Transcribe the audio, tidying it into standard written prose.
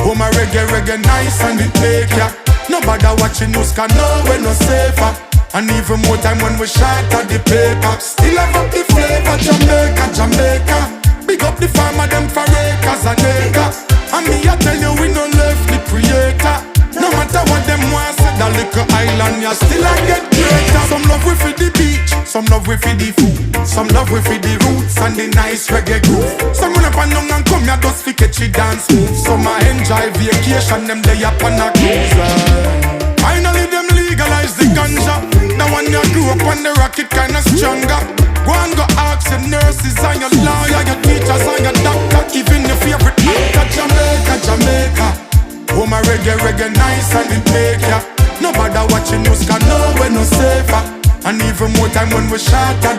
Oh my reggae nice and it make ya. Nobody watching news can know we're no safer. And even more time when we shot at the paper. Still have up the flavor, Jamaica. Big up the farmer, them for acres and acres. And me I tell you we no left the creator. No matter what them want, say that little island, you still I get greater. Some love we for the beach, some love we for the food, some love we for the roots and the nice reggae groove. Some run up and down and come here just fi catch it dance move. Some I enjoy vacation, them day up on a cruise. Finally them legalize the ganja. Now when you grew up on the rocket kinda stronger. Go and go ask your nurses and your lawyer, your teachers and your doctor, even your favorite actor. Jamaica. Oh my reggae nice and it make ya. Nobody watching news can know we're no safer. And even more time when we shot at